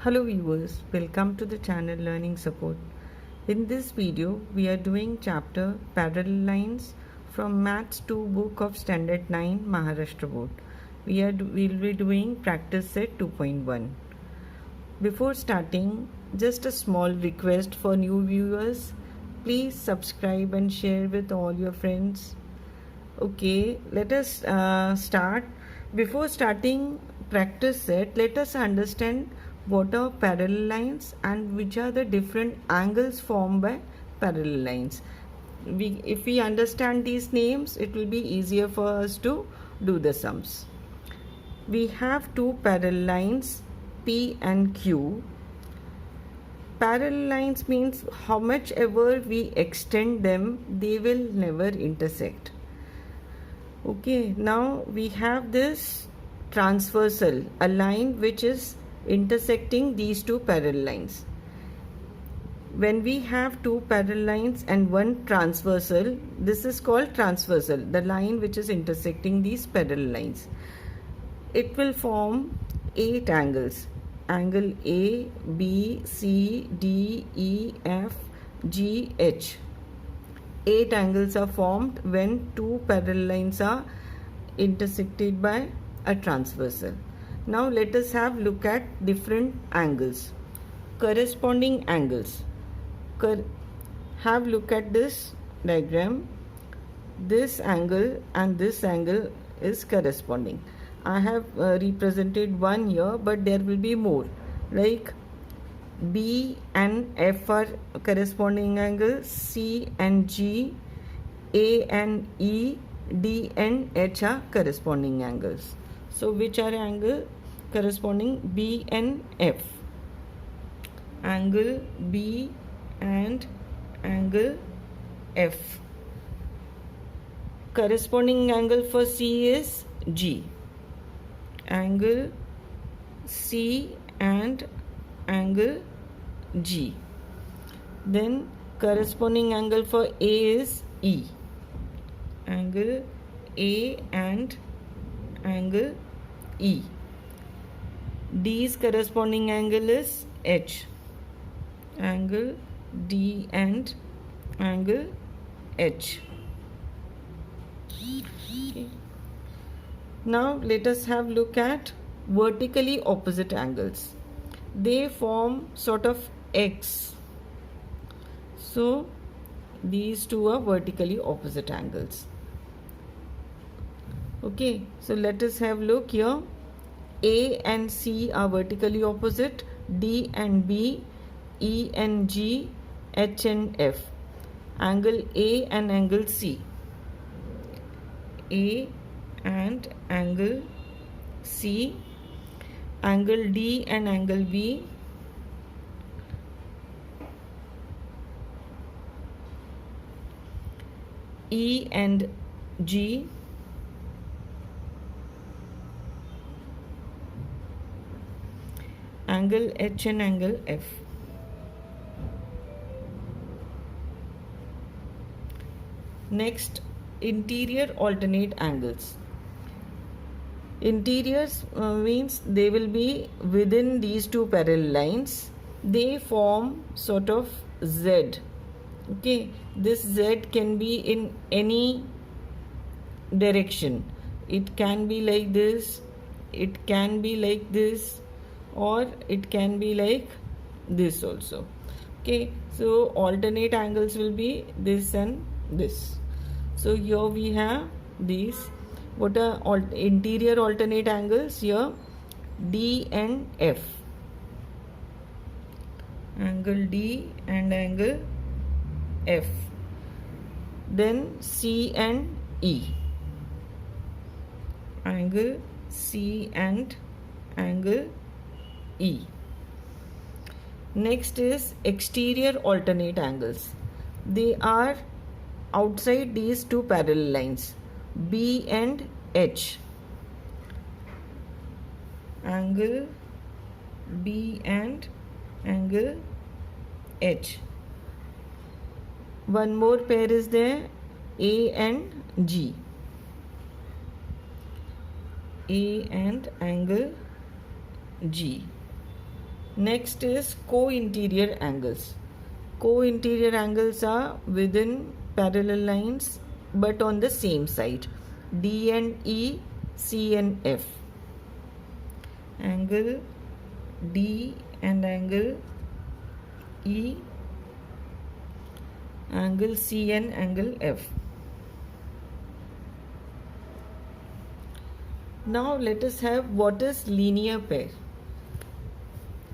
Hello viewers, welcome to the channel Learning Support. In this video, we are doing chapter Parallel Lines from Maths 2 book of Standard 9 Maharashtra Board. We'll be doing practice set 2.1. Before starting, just a small request for new viewers. Please subscribe and share with all your friends. Okay, let us start. Before starting practice set, let us understand what are parallel lines and which are the different angles formed by parallel lines. If we understand these names, it will be easier for us to do the sums. We have two parallel lines, P and Q. Parallel lines means how much ever we extend them, they will never intersect. Okay, now we have this transversal, a line which is intersecting these two parallel lines. When we have two parallel lines and one transversal, this is called transversal, the line which is intersecting these parallel lines. It will form 8 angles. Angle A, B, C, D, E, F, G, H. 8 angles are formed when two parallel lines are intersected by a transversal. Now let us have look at different angles. Corresponding angles. Have look at this diagram. This angle and this angle is corresponding. I have represented one here, but there will be more. Like B and F are corresponding angles, C and G, A and E, D and H are corresponding angles. So which are angle corresponding? B and F. Angle B and angle F. Corresponding angle for C is G. Angle C and angle G. Then corresponding angle for A is E. Angle A and angle E. D's corresponding angle is H. Angle D and angle H. Okay. Now let us have look at vertically opposite angles. They form sort of X. So these two are vertically opposite angles. Okay, so let us have look here. A and C are vertically opposite. D and B, E and G, H and F. Angle A and angle C. A and angle C. Angle D and angle B. E and G. Angle H and angle F. Next, interior alternate angles. Interiors means they will be within these two parallel lines. They form sort of Z. Okay, this Z can be in any direction. It can be like this, it can be like this, or it can be like this also. Okay, so alternate angles will be this and this. So here we have these. What are interior alternate angles? Here D and F. Angle D and angle F. Then C and E. Angle C and angle E. Next is exterior alternate angles. They are outside these two parallel lines, B and H. Angle B and angle H. One more pair is there, A and G. A and angle G. Next is co-interior angles. Co-interior angles are within parallel lines but on the same side. D and E, C and F. Angle D and angle E, angle C and angle F. Now let us have what is linear pair.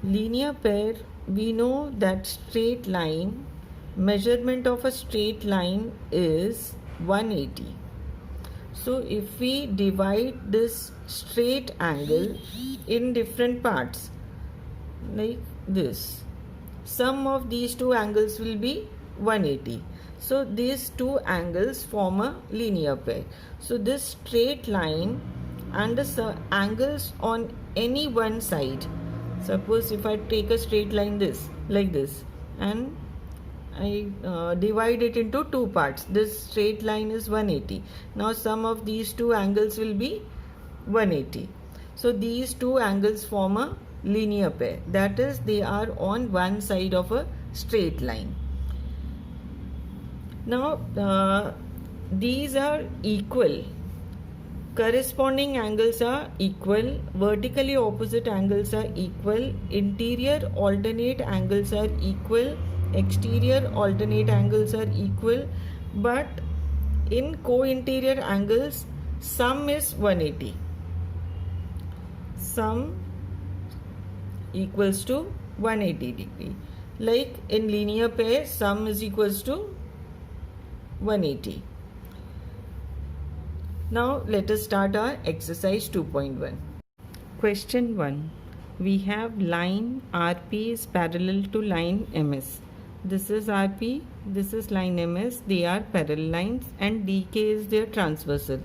Linear pair, we know that straight line, measurement of a straight line is 180. So if we divide this straight angle in different parts like this, sum of these two angles will be 180. So these two angles form a linear pair. So this straight line and the angles on any one side, suppose if I take a straight line like this and I divide it into two parts, this straight line is 180. Now sum of these two angles will be 180. So these two angles form a linear pair, that is they are on one side of a straight line. Now these are equal. Corresponding angles are equal, vertically opposite angles are equal, interior alternate angles are equal, exterior alternate angles are equal, but in co-interior angles sum is 180. Sum equals to 180 degree. Like in linear pair, sum is equals to 180. Now let us start our exercise 2.1. Question 1. We have line RP is parallel to line MS. This is RP, this is line MS. They are parallel lines and DK is their transversal.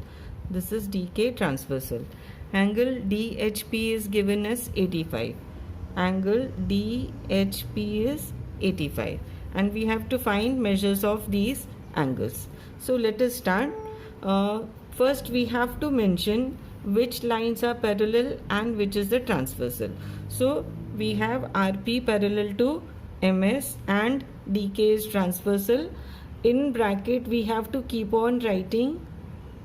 This is DK transversal. Angle DHP is given as 85. Angle DHP is 85. And we have to find measures of these angles. So let us start. First we have to mention which lines are parallel and which is the transversal. So we have RP parallel to MS and DK is transversal. In bracket we have to keep on writing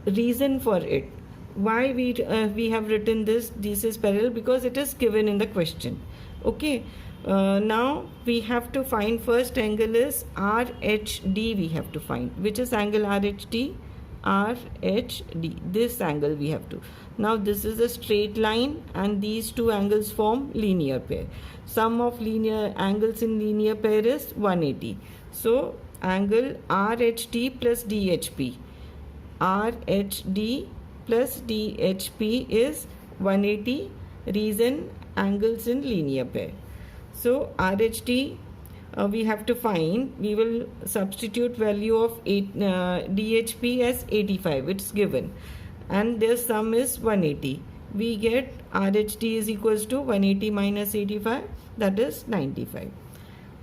reason for it. Why we have written this is parallel, because it is given in the question. Okay. Now we have to find first angle is RHD. We have to find which is angle RHD. RHD, this angle we have to. Now this is a straight line and these two angles form linear pair. Sum of linear angles in linear pair is 180. So angle RHD plus DHP. RHD plus DHP is 180. Reason angles in linear pair. So RHD we have to find. We will substitute value of DHP as 85. It's given and their sum is 180. We get RHD is equals to 180 minus 85, that is 95.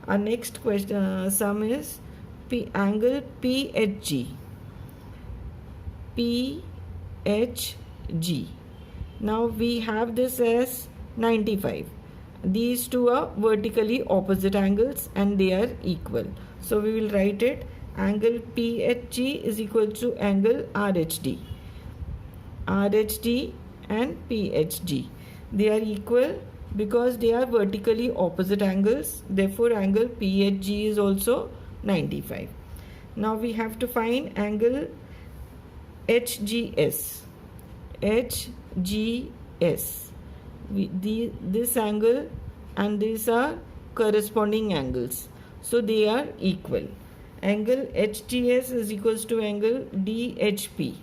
Our next question sum is angle PHG. PHG. Now we have this as 95. These two are vertically opposite angles and they are equal. So we will write it angle PHG is equal to angle RHD. RHD and PHG. They are equal because they are vertically opposite angles. Therefore angle PHG is also 95. Now we have to find angle HGS. HGS. This angle and these are corresponding angles, so they are equal. Angle HGS is equals to angle DHP.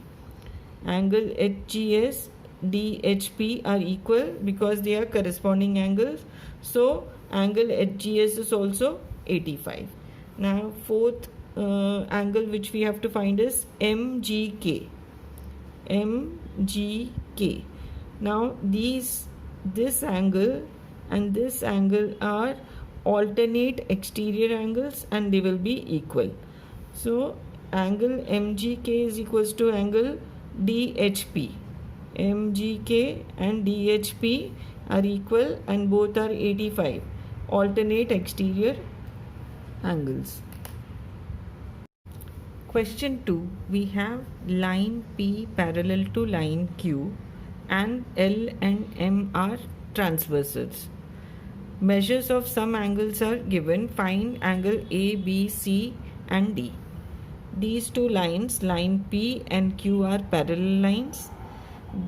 Angle HGS DHP are equal because they are corresponding angles, so angle HGS is also 85. Now fourth angle which we have to find is MGK. MGK. Now this angle and this angle are alternate exterior angles and they will be equal. So angle MGK is equals to angle DHP. MGK and DHP are equal and both are 85. alternate exterior angles. Question 2. We have line P parallel to line Q and L and M are transversals. Measures of some angles are given. Find angle A, B, C and D. These two lines, line P and Q, are parallel lines.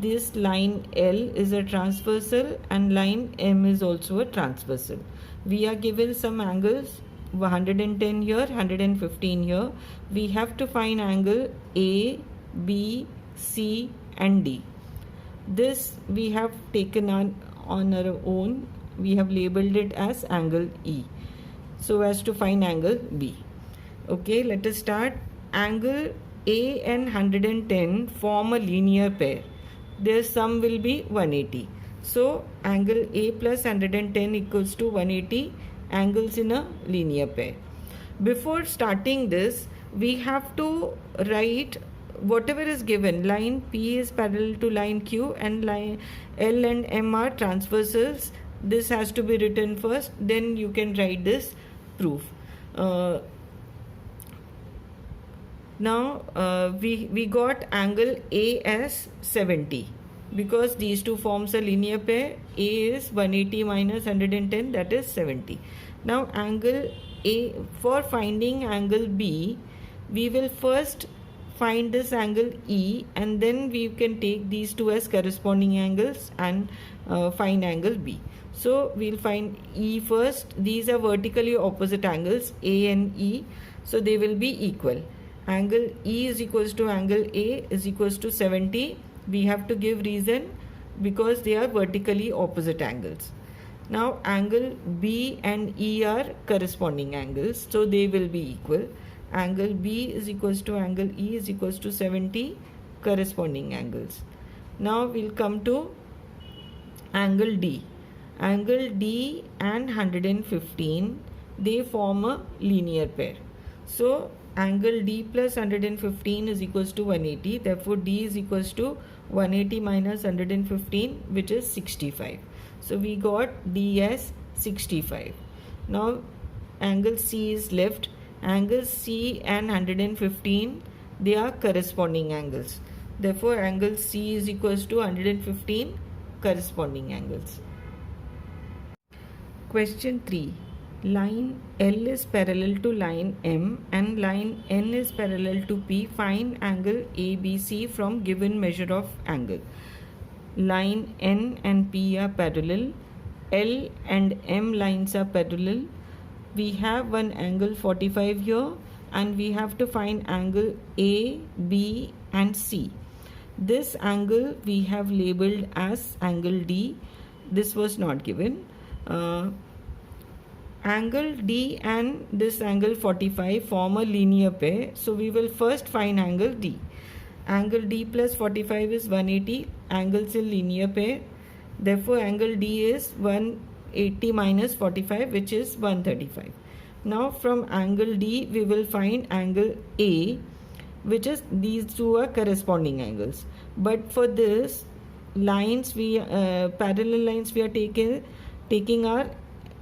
This line L is a transversal and line M is also a transversal. We are given some angles, 110 here, 115 here. We have to find angle A, B, C and D. This we have taken on our own. We have labeled it as angle E, so as to find angle B. Okay, let us start. Angle A and 110 form a linear pair. Their sum will be 180. So angle A plus 110 equals to 180 angles in a linear pair. Before starting this, we have to write whatever is given. Line P is parallel to line Q and line L and M are transversals. This has to be written first, then you can write this proof. Now we got angle A as 70 because these two forms a linear pair. A is 180 minus 110, that is 70. Now angle A, for finding angle B, we will first find this angle E and then we can take these two as corresponding angles and find angle B. So we'll find E first. These are vertically opposite angles, A and E, so they will be equal. Angle E is equals to angle A is equals to 70. We have to give reason because they are vertically opposite angles. Now angle B and E are corresponding angles, so they will be equal. Angle B is equals to angle E is equals to 70, corresponding angles. Now we'll come to angle D. Angle D and 115, they form a linear pair. So angle D plus 115 is equals to 180. Therefore D is equals to 180 minus 115, which is 65. So we got D as 65. Now angle C is left. Angle C and 115, they are corresponding angles. Therefore angle C is equals to 115 corresponding angles. Question 3. Line L is parallel to line M and line N is parallel to P. Find angle ABC from given measure of angle. Line N and P are parallel. L and M lines are parallel. We have one angle 45 here and we have to find angle A, B and C. This angle we have labeled as angle D. This was not given. Angle D and this angle 45 form a linear pair. So we will first find angle D. Angle D plus 45 is 180. Angles in linear pair. Therefore angle D is 180 minus 45, which is 135. Now from angle D we will find angle A, which is these two are corresponding angles. But for this lines we parallel lines we are taking are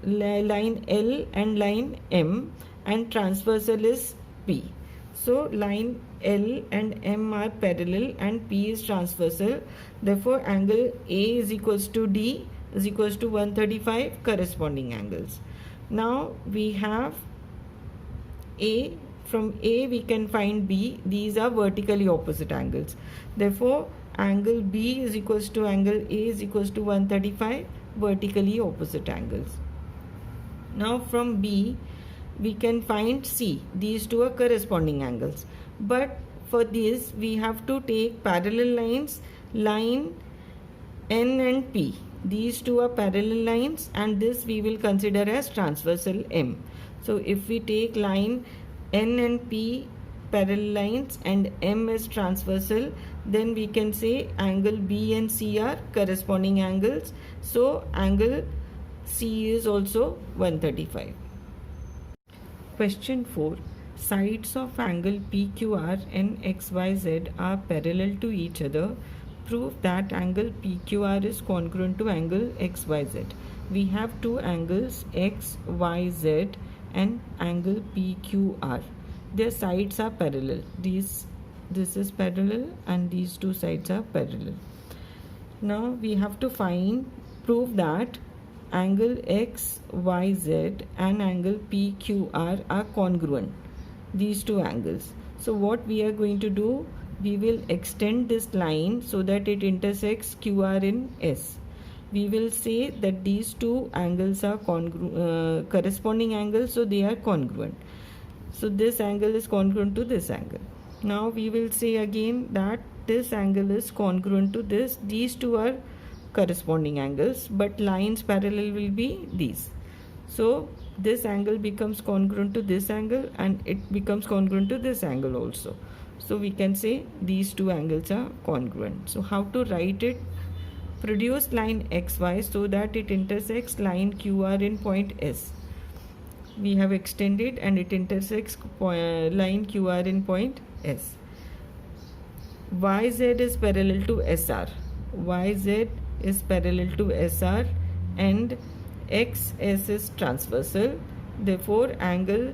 line L and line M and transversal is P. So line L and M are parallel and P is transversal. Therefore angle A is equals to D is equals to 135 corresponding angles. Now we have A. From A we can find B. These are vertically opposite angles. Therefore angle B is equals to angle A is equals to 135 vertically opposite angles. Now from B we can find C. These two are corresponding angles. But for this we have to take parallel lines, line N and P. These two are parallel lines and this we will consider as transversal M. So if we take line N and P parallel lines and M is transversal, then we can say angle B and C are corresponding angles. So angle C is also 135. Question 4. Sides of angle PQR and XYZ are parallel to each other. Prove that angle PQR is congruent to angle XYZ. we have two angles X, Y, Z and angle PQR. Their sides are parallel. This is parallel and these two sides are parallel. Now we have to prove that angle X, Y, Z and angle PQR are congruent. These two angles. So what we are going to do, we will extend this line so that it intersects QR in S. We will say that these two angles are corresponding angles, so they are congruent. So this angle is congruent to this angle. Now we will say again that this angle is congruent to this. These two are corresponding angles, but lines parallel will be these. So this angle becomes congruent to this angle and it becomes congruent to this angle also. So we can say these two angles are congruent. So how to write it? Produce line XY so that it intersects line QR in point S. We have extended and it intersects line QR in point S. YZ is parallel to SR. YZ is parallel to SR and XS is transversal. Therefore, angle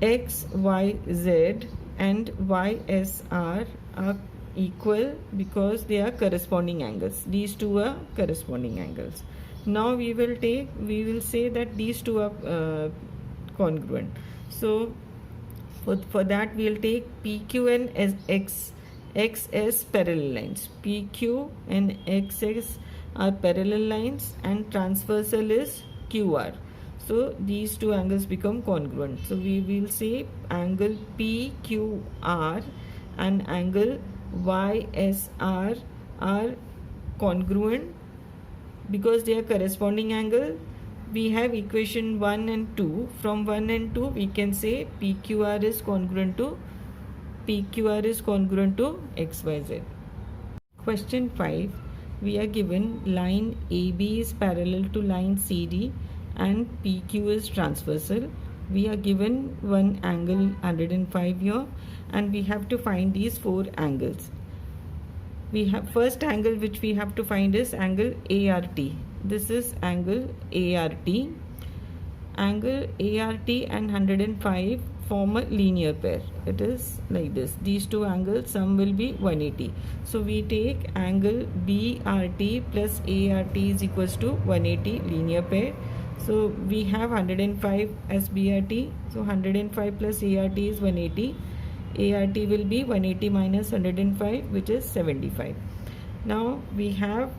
XYZ and YSR are equal because they are corresponding angles. These two are corresponding angles. Now we will say that these two are congruent. So for that we will take PQ and XS parallel lines. PQ and XS are parallel lines and transversal is QR. So these two angles become congruent. So we will say angle PQR and angle YSR are congruent because they are corresponding angle. We have equation 1 and 2. From 1 and 2 we can say PQR is congruent to XYZ. Question 5. We are given line AB is parallel to line CD and PQ is transversal. We are given one angle 105 here and we have to find these four angles. We have first angle which we have to find is angle ART. This is angle ART. Angle ART and 105 form a linear pair. It is like this. These two angles sum will be 180. So we take angle BRT plus ART is equals to 180 linear pair. So we have 105 as BRT. So 105 plus ART is 180. ART will be 180 minus 105 which is 75. Now we have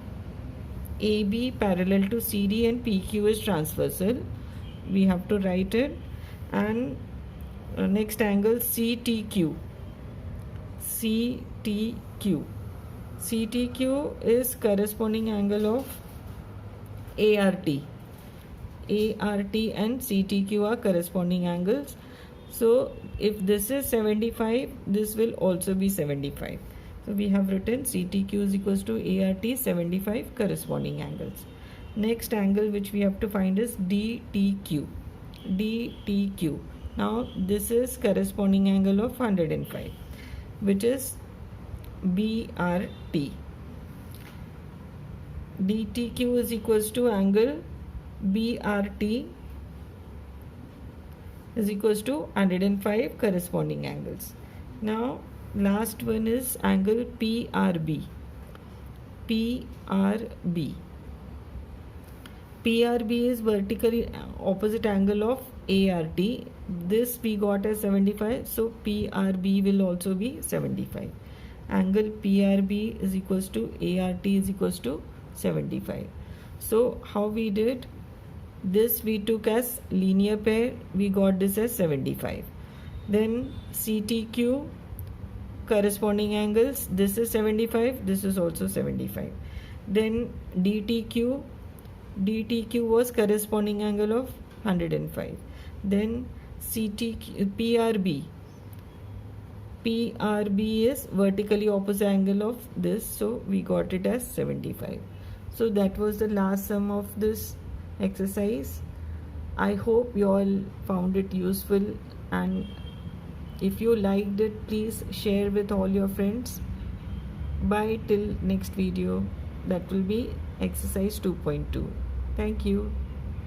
AB parallel to CD and PQ is transversal. We have to write it. And next angle CTQ. CTQ is corresponding angle of ART. ART and CTQ are corresponding angles. So if this is 75, this will also be 75. So we have written CTQ is equals to ART 75 corresponding angles. Next angle which we have to find is DTQ. DTQ. Now this is corresponding angle of 105 which is BRT. DTQ is equals to angle BRT is equals to 105 corresponding angles. Now last one is angle PRB. PRB is vertically opposite angle of ART. This we got as 75, so PRB will also be 75. Angle PRB is equals to ART is equals to 75. So how we did this? We took as linear pair, we got this as 75. Then CTQ corresponding angles, this is 75, this is also 75. Then DTQ was corresponding angle of 105. Then PRB is vertically opposite angle of this, so we got it as 75. So that was the last sum of this exercise. I hope you all found it useful, and if you liked it, please share with all your friends. Bye till next video. That will be exercise 2.2. Thank you.